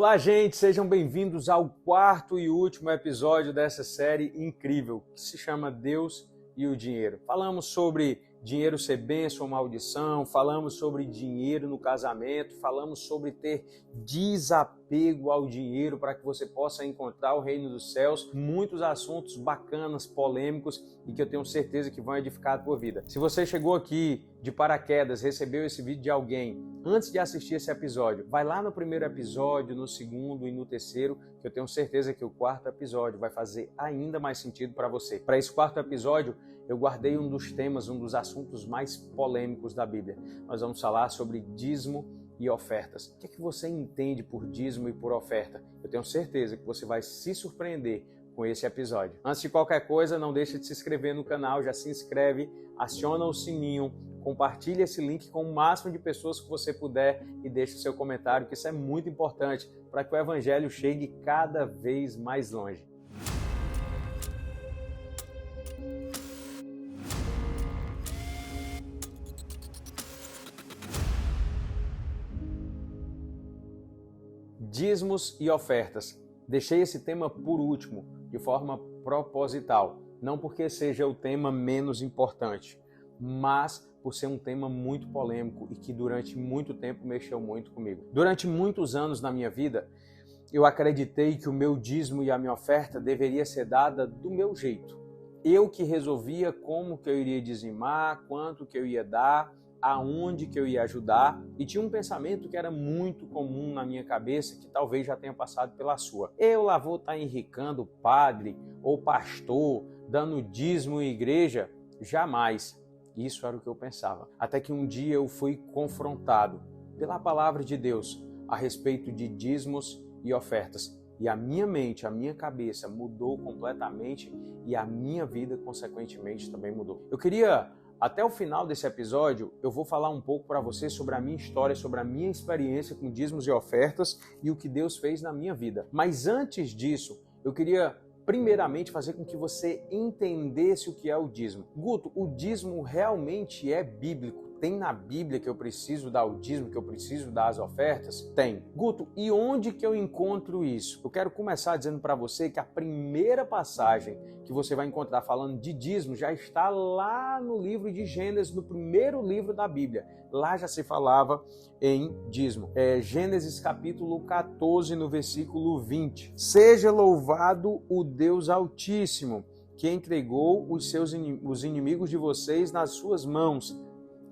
Olá, gente! Sejam bem-vindos ao quarto e último episódio dessa série incrível que se chama Deus e o Dinheiro. Falamos sobre dinheiro ser bênção ou maldição, falamos sobre dinheiro no casamento, falamos sobre ter desapego ao dinheiro para que você possa encontrar o reino dos céus. Muitos assuntos bacanas, polêmicos e que eu tenho certeza que vão edificar a tua vida. Se você chegou aqui de paraquedas, recebeu esse vídeo de alguém, antes de assistir esse episódio, vai lá no primeiro episódio, no segundo e no terceiro, que eu tenho certeza que o quarto episódio vai fazer ainda mais sentido para você. Para esse quarto episódio, eu guardei um dos temas, um dos assuntos mais polêmicos da Bíblia. Nós vamos falar sobre dízimo e ofertas. O que é que você entende por dízimo e por oferta? Eu tenho certeza que você vai se surpreender com esse episódio. Antes de qualquer coisa, não deixe de se inscrever no canal, já se inscreve, aciona o sininho, compartilhe esse link com o máximo de pessoas que você puder e deixe o seu comentário, que isso é muito importante para que o evangelho chegue cada vez mais longe. Dízimos e ofertas. Deixei esse tema por último, de forma proposital, não porque seja o tema menos importante, mas por ser um tema muito polêmico e que durante muito tempo mexeu muito comigo. Durante muitos anos na minha vida, eu acreditei que o meu dízimo e a minha oferta deveria ser dada do meu jeito. Eu que resolvia como que eu iria dizimar, quanto que eu ia dar, aonde que eu ia ajudar, e tinha um pensamento que era muito comum na minha cabeça, que talvez já tenha passado pela sua. Eu lá vou estar enricando padre ou pastor, dando dízimo em igreja? Jamais. Isso era o que eu pensava. Até que um dia eu fui confrontado pela palavra de Deus a respeito de dízimos e ofertas. E a minha mente, a minha cabeça mudou completamente e a minha vida, consequentemente, também mudou. Eu queria, até o final desse episódio, eu vou falar um pouco para você sobre a minha história, sobre a minha experiência com dízimos e ofertas e o que Deus fez na minha vida. Mas antes disso, eu queria primeiramente fazer com que você entendesse o que é o dízimo. Guto, o dízimo realmente é bíblico? Tem na Bíblia que eu preciso dar o dízimo, que eu preciso dar as ofertas? Tem. Guto, e onde que eu encontro isso? Eu quero começar dizendo para você que a primeira passagem que você vai encontrar falando de dízimo já está lá no livro de Gênesis, no primeiro livro da Bíblia. Lá já se falava em dízimo. Gênesis capítulo 14, no versículo 20. Seja louvado o Deus Altíssimo, que entregou os inimigos de vocês nas suas mãos.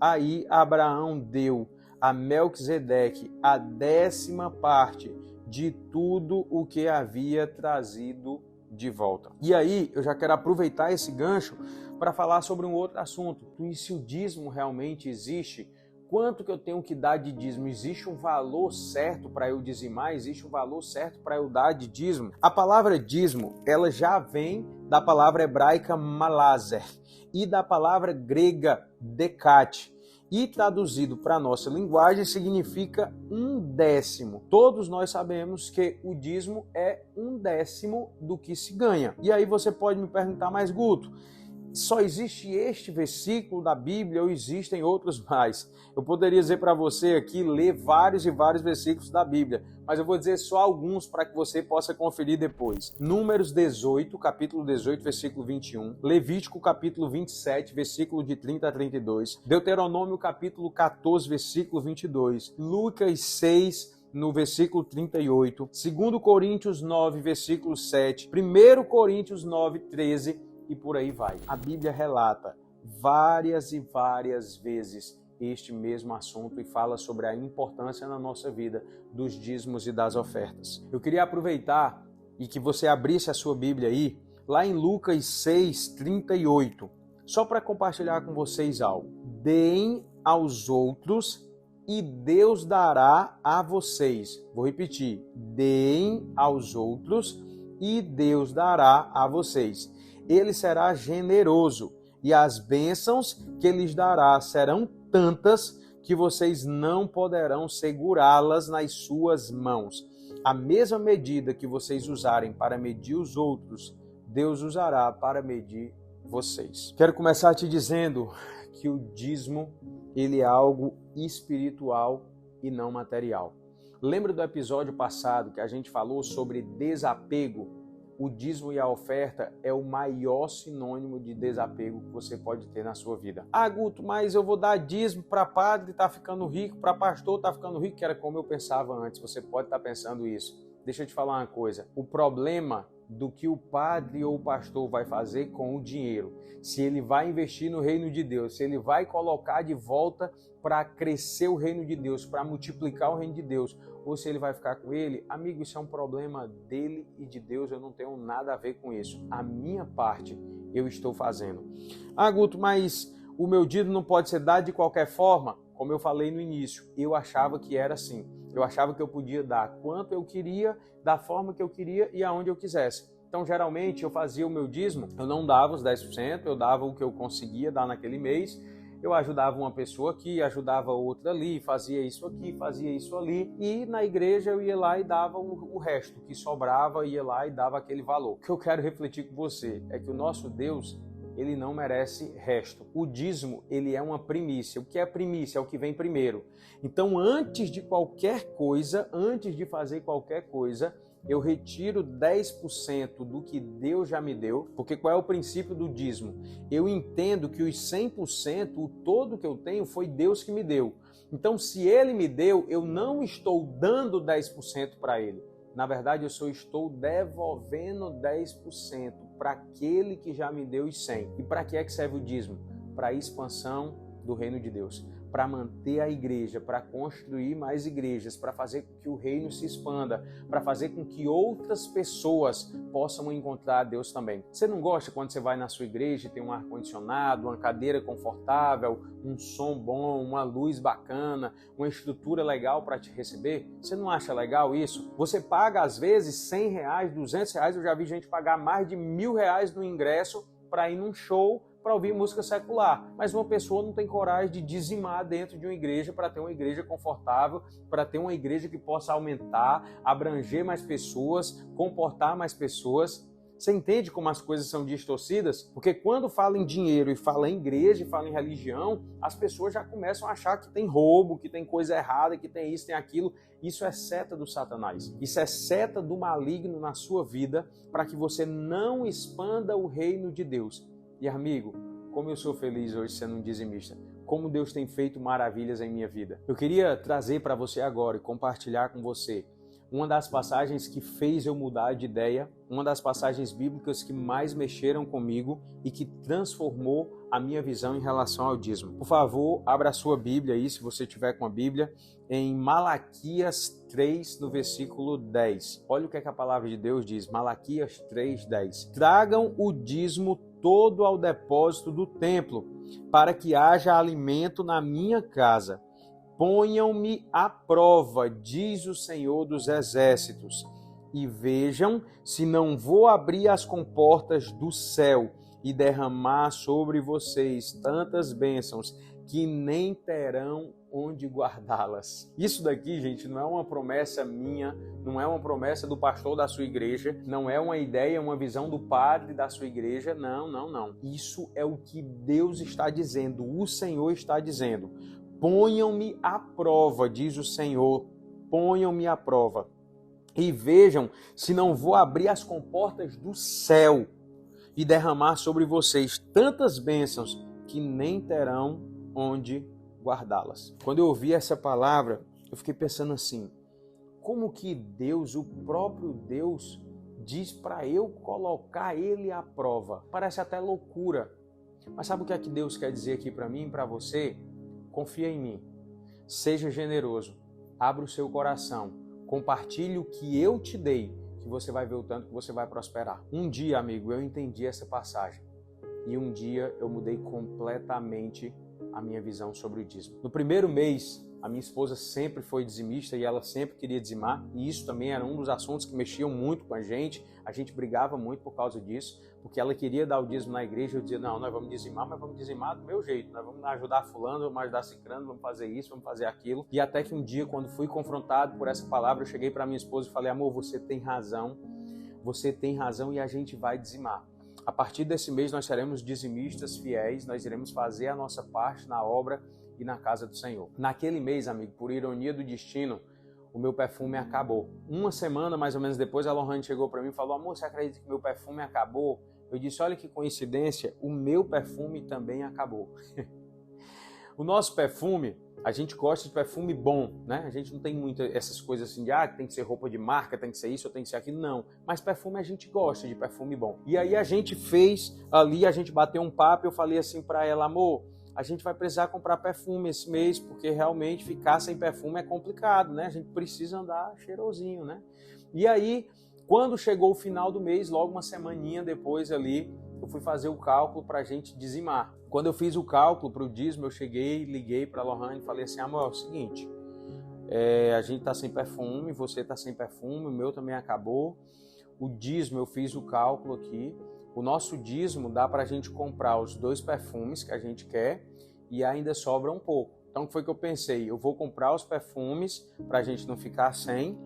Aí Abraão deu a Melquisedeque a 10ª parte de tudo o que havia trazido de volta. E aí eu já quero aproveitar esse gancho para falar sobre um outro assunto. E se o dízimo realmente existe? Quanto que eu tenho que dar de dízimo? Existe um valor certo para eu dizimar? Existe um valor certo para eu dar de dízimo? A palavra dízimo, ela já vem da palavra hebraica malazer e da palavra grega decate. E traduzido para a nossa linguagem significa 1/10. Todos nós sabemos que o dízimo é 1/10 do que se ganha. E aí você pode me perguntar, mas Guto, só existe este versículo da Bíblia ou existem outros mais? Eu poderia dizer para você aqui, ler vários e vários versículos da Bíblia, mas eu vou dizer só alguns para que você possa conferir depois. Números 18, capítulo 18, versículo 21. Levítico, capítulo 27, versículo de 30 a 32. Deuteronômio, capítulo 14, versículo 22. Lucas 6, no versículo 38. 2 Coríntios 9, versículo 7. 1 Coríntios 9, 13. E por aí vai. A Bíblia relata várias e várias vezes este mesmo assunto e fala sobre a importância na nossa vida dos dízimos e das ofertas. Eu queria aproveitar e que você abrisse a sua Bíblia aí, lá em Lucas 6, 38, só para compartilhar com vocês algo. Deem aos outros e Deus dará a vocês. Vou repetir. Deem aos outros e Deus dará a vocês. Ele será generoso e as bênçãos que ele lhes dará serão tantas que vocês não poderão segurá-las nas suas mãos. A mesma medida que vocês usarem para medir os outros, Deus usará para medir vocês. Quero começar te dizendo que o dízimo, ele é algo espiritual e não material. Lembra do episódio passado que a gente falou sobre desapego? O dízimo e a oferta é o maior sinônimo de desapego que você pode ter na sua vida. Ah, Guto, mas eu vou dar dízimo para padre, tá ficando rico, para pastor, tá ficando rico, que era como eu pensava antes. Você pode estar pensando isso. Deixa eu te falar uma coisa. O problema do que o padre ou o pastor vai fazer com o dinheiro, se ele vai investir no reino de Deus, se ele vai colocar de volta para crescer o reino de Deus, para multiplicar o reino de Deus, ou se ele vai ficar com ele, amigo, isso é um problema dele e de Deus, eu não tenho nada a ver com isso. A minha parte eu estou fazendo. Ah, Guto, mas o meu dízimo não pode ser dado de qualquer forma? Como eu falei no início, eu achava que era assim. Eu achava que eu podia dar quanto eu queria, da forma que eu queria e aonde eu quisesse. Então, geralmente, eu fazia o meu dízimo, eu não dava os 10%, eu dava o que eu conseguia dar naquele mês. Eu ajudava uma pessoa aqui, ajudava outra ali, fazia isso aqui, fazia isso ali. E na igreja eu ia lá e dava o resto, que sobrava, ia lá e dava aquele valor. O que eu quero refletir com você é que o nosso Deus, ele não merece resto. O dízimo, ele é uma primícia. O que é primícia? É o que vem primeiro. Então, antes de qualquer coisa, antes de fazer qualquer coisa, eu retiro 10% do que Deus já me deu, porque qual é o princípio do dízimo? Eu entendo que os 100%, o todo que eu tenho, foi Deus que me deu. Então, se Ele me deu, eu não estou dando 10% para Ele. Na verdade, eu só estou devolvendo 10% para aquele que já me deu os 100%. E para que é que serve o dízimo? Para a expansão do reino de Deus, para manter a igreja, para construir mais igrejas, para fazer com que o reino se expanda, para fazer com que outras pessoas possam encontrar Deus também. Você não gosta quando você vai na sua igreja e tem um ar-condicionado, uma cadeira confortável, um som bom, uma luz bacana, uma estrutura legal para te receber? Você não acha legal isso? Você paga às vezes R$100, R$200, eu já vi gente pagar mais de R$1.000 no ingresso para ir num show, para ouvir música secular, mas uma pessoa não tem coragem de dizimar dentro de uma igreja para ter uma igreja confortável, para ter uma igreja que possa aumentar, abranger mais pessoas, comportar mais pessoas. Você entende como as coisas são distorcidas? Porque quando fala em dinheiro e fala em igreja e fala em religião, as pessoas já começam a achar que tem roubo, que tem coisa errada, que tem isso, tem aquilo. Isso é seta do Satanás. Isso é seta do maligno na sua vida para que você não expanda o reino de Deus. E amigo, como eu sou feliz hoje sendo um dizimista, como Deus tem feito maravilhas em minha vida. Eu queria trazer para você agora e compartilhar com você uma das passagens que fez eu mudar de ideia, uma das passagens bíblicas que mais mexeram comigo e que transformou a minha visão em relação ao dízimo. Por favor, abra a sua Bíblia aí, se você tiver com a Bíblia, em Malaquias 3, no versículo 10. Olha o que a palavra de Deus diz, Malaquias 3, 10. Tragam o dízimo todo ao depósito do templo, para que haja alimento na minha casa. Ponham-me à prova, diz o Senhor dos Exércitos, e vejam se não vou abrir as comportas do céu e derramar sobre vocês tantas bênçãos que nem terão onde guardá-las. Isso daqui, gente, não é uma promessa minha, não é uma promessa do pastor da sua igreja, não é uma ideia, uma visão do padre da sua igreja, não. Isso é o que Deus está dizendo, o Senhor está dizendo. Ponham-me à prova, diz o Senhor, ponham-me à prova. E vejam se não vou abrir as comportas do céu e derramar sobre vocês tantas bênçãos que nem terão onde guardá-las. Quando eu ouvi essa palavra, eu fiquei pensando assim, como que Deus, o próprio Deus, diz para eu colocar Ele à prova? Parece até loucura. Mas sabe o que é que Deus quer dizer aqui para mim e para você? Confia em mim, seja generoso, abra o seu coração, compartilhe o que eu te dei, que você vai ver o tanto que você vai prosperar. Um dia, amigo, eu entendi essa passagem e um dia eu mudei completamente a minha visão sobre o dízimo. No primeiro mês, a minha esposa sempre foi dizimista e ela sempre queria dizimar, e isso também era um dos assuntos que mexiam muito com a gente brigava muito por causa disso, porque ela queria dar o dízimo na igreja, eu dizia, não, nós vamos dizimar, mas vamos dizimar do meu jeito, nós vamos ajudar fulano, vamos ajudar cicrano, vamos fazer isso, vamos fazer aquilo, e até que um dia, quando fui confrontado por essa palavra, eu cheguei para minha esposa e falei, amor, você tem razão e a gente vai dizimar. A partir desse mês nós seremos dizimistas fiéis, nós iremos fazer a nossa parte na obra e na casa do Senhor. Naquele mês, amigo, por ironia do destino, o meu perfume acabou. Uma semana mais ou menos depois, a Lohane chegou para mim e falou: amor, você acredita que meu perfume acabou? Eu disse: olha que coincidência, o meu perfume também acabou. O nosso perfume, a gente gosta de perfume bom, né? A gente não tem muito essas coisas assim de tem que ser roupa de marca, tem que ser isso, ou tem que ser aquilo, não. Mas perfume a gente gosta de perfume bom. E aí a gente fez ali, a gente bateu um papo, eu falei assim para ela: amor, a gente vai precisar comprar perfume esse mês, porque realmente ficar sem perfume é complicado, né? A gente precisa andar cheirosinho, né? E aí, quando chegou o final do mês, logo uma semaninha depois ali, eu fui fazer o cálculo para a gente dizimar. Quando eu fiz o cálculo para o dízimo, eu cheguei, liguei para a Lohane e falei assim: amor, é o seguinte, a gente está sem perfume, você está sem perfume, o meu também acabou. O dízimo, eu fiz o cálculo aqui. O nosso dízimo dá para a gente comprar os 2 perfumes que a gente quer e ainda sobra um pouco. Então, foi que eu pensei: eu vou comprar os perfumes para a gente não ficar sem,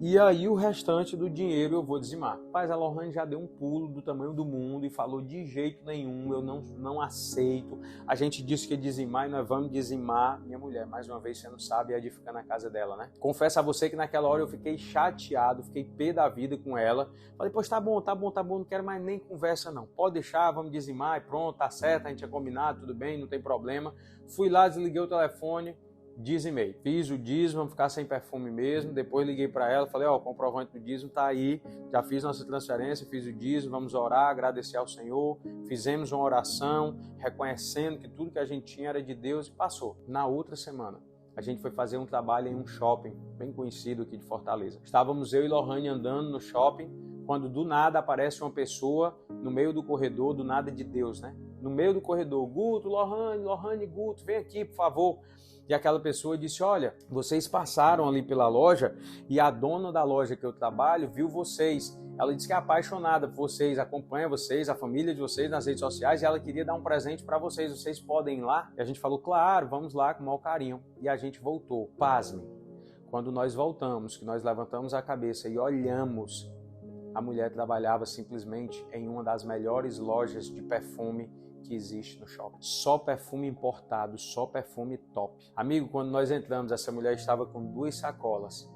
e aí o restante do dinheiro eu vou dizimar. Mas a Lohane já deu um pulo do tamanho do mundo e falou: de jeito nenhum, eu não aceito. A gente disse que ia dizimar e nós vamos dizimar. Minha mulher, mais uma vez, você não sabe, é de ficar na casa dela, né? Confesso a você que naquela hora eu fiquei chateado, fiquei pé da vida com ela. Falei: pois tá bom, não quero mais nem conversa não. Pode deixar, vamos dizimar e pronto, tá certo, a gente tinha combinado, tudo bem, não tem problema. Fui lá, desliguei o telefone, dizimei. Fiz o dízimo, vamos ficar sem perfume mesmo. Depois liguei para ela, falei: ó, o comprovante do dízimo tá aí, já fiz nossa transferência, fiz o dízimo, vamos orar, agradecer ao Senhor. Fizemos uma oração, reconhecendo que tudo que a gente tinha era de Deus e passou. Na outra semana, a gente foi fazer um trabalho em um shopping bem conhecido aqui de Fortaleza. Estávamos eu e Lohane andando no shopping, quando do nada aparece uma pessoa no meio do corredor, do nada de Deus, né? No meio do corredor: Guto, Lohane, Guto, vem aqui, por favor. E aquela pessoa disse: olha, vocês passaram ali pela loja e a dona da loja que eu trabalho viu vocês. Ela disse que é apaixonada por vocês, acompanha vocês, a família de vocês nas redes sociais, e ela queria dar um presente para vocês. Vocês podem ir lá? E a gente falou: claro, vamos lá, com o maior carinho. E a gente voltou. Pasme. Quando nós voltamos, que nós levantamos a cabeça e olhamos, a mulher trabalhava simplesmente em uma das melhores lojas de perfume que existe no shopping. Só perfume importado, só perfume top. Amigo, quando nós entramos, essa mulher estava com 2 sacolas.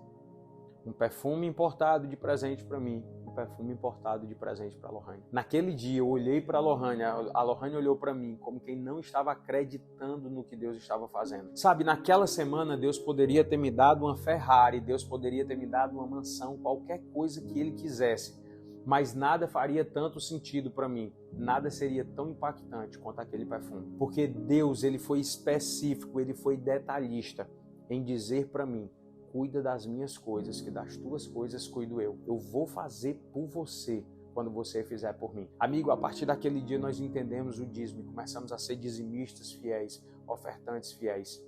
Um perfume importado de presente para mim, um perfume importado de presente para a Lohane. Naquele dia eu olhei para a Lohane olhou para mim como quem não estava acreditando no que Deus estava fazendo. Sabe, naquela semana Deus poderia ter me dado uma Ferrari, Deus poderia ter me dado uma mansão, qualquer coisa que Ele quisesse. Mas nada faria tanto sentido para mim, nada seria tão impactante quanto aquele perfume. Porque Deus, Ele foi específico, Ele foi detalhista em dizer para mim: cuida das minhas coisas, que das tuas coisas cuido eu. Eu vou fazer por você quando você fizer por mim. Amigo, a partir daquele dia nós entendemos o dízimo e começamos a ser dizimistas fiéis, ofertantes fiéis.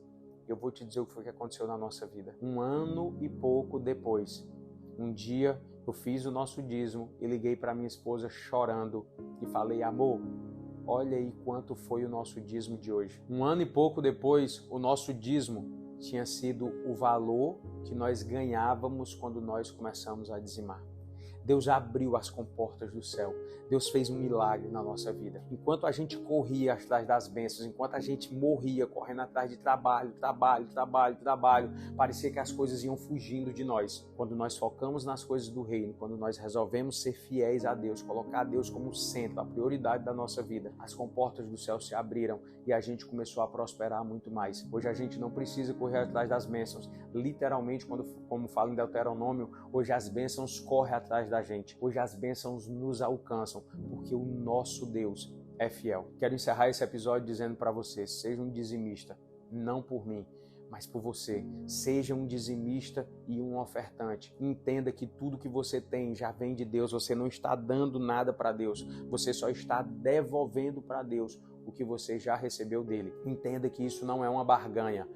Eu vou te dizer o que foi que aconteceu na nossa vida. 1 ano e pouco depois, um dia eu fiz o nosso dízimo e liguei para minha esposa chorando e falei: amor, olha aí quanto foi o nosso dízimo de hoje. 1 ano e pouco depois, o nosso dízimo tinha sido o valor que nós ganhávamos quando nós começamos a dizimar. Deus abriu as comportas do céu. Deus fez um milagre na nossa vida. Enquanto a gente corria atrás das bênçãos, enquanto a gente morria correndo atrás de trabalho, parecia que as coisas iam fugindo de nós. Quando nós focamos nas coisas do reino, quando nós resolvemos ser fiéis a Deus, colocar Deus como centro, a prioridade da nossa vida, as comportas do céu se abriram e a gente começou a prosperar muito mais. Hoje a gente não precisa correr atrás das bênçãos. Literalmente, como fala em Deuteronômio, hoje as bênçãos correm atrás da gente. Hoje as bênçãos nos alcançam, porque o nosso Deus é fiel. Quero encerrar esse episódio dizendo para você: seja um dizimista, não por mim, mas por você. Seja um dizimista e um ofertante. Entenda que tudo que você tem já vem de Deus. Você não está dando nada para Deus, você só está devolvendo para Deus o que você já recebeu dele. Entenda que isso não é uma barganha.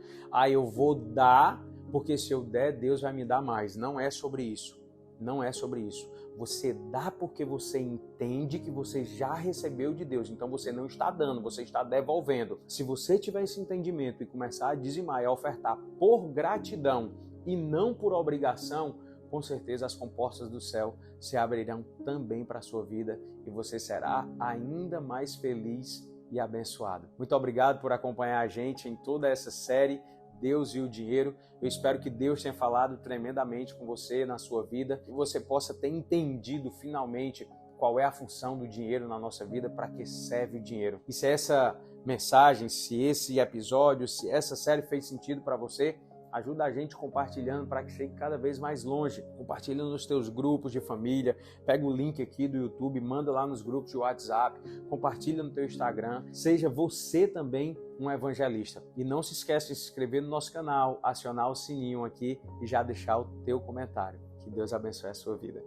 Eu vou dar, porque se eu der, Deus vai me dar mais. Não é sobre isso. Não é sobre isso. Você dá porque você entende que você já recebeu de Deus. Então você não está dando, você está devolvendo. Se você tiver esse entendimento e começar a dizimar e a ofertar por gratidão e não por obrigação, com certeza as comportas do céu se abrirão também para a sua vida e você será ainda mais feliz e abençoado. Muito obrigado por acompanhar a gente em toda essa série. Deus e o dinheiro. Eu espero que Deus tenha falado tremendamente com você na sua vida, que você possa ter entendido finalmente qual é a função do dinheiro na nossa vida, para que serve o dinheiro. E se essa mensagem, se esse episódio, se essa série fez sentido para você, ajuda a gente compartilhando para que chegue cada vez mais longe. Compartilha nos teus grupos de família, pega o link aqui do YouTube, manda lá nos grupos de WhatsApp, compartilha no teu Instagram. Seja você também um evangelista. E não se esqueça de se inscrever no nosso canal, acionar o sininho aqui e já deixar o teu comentário. Que Deus abençoe a sua vida.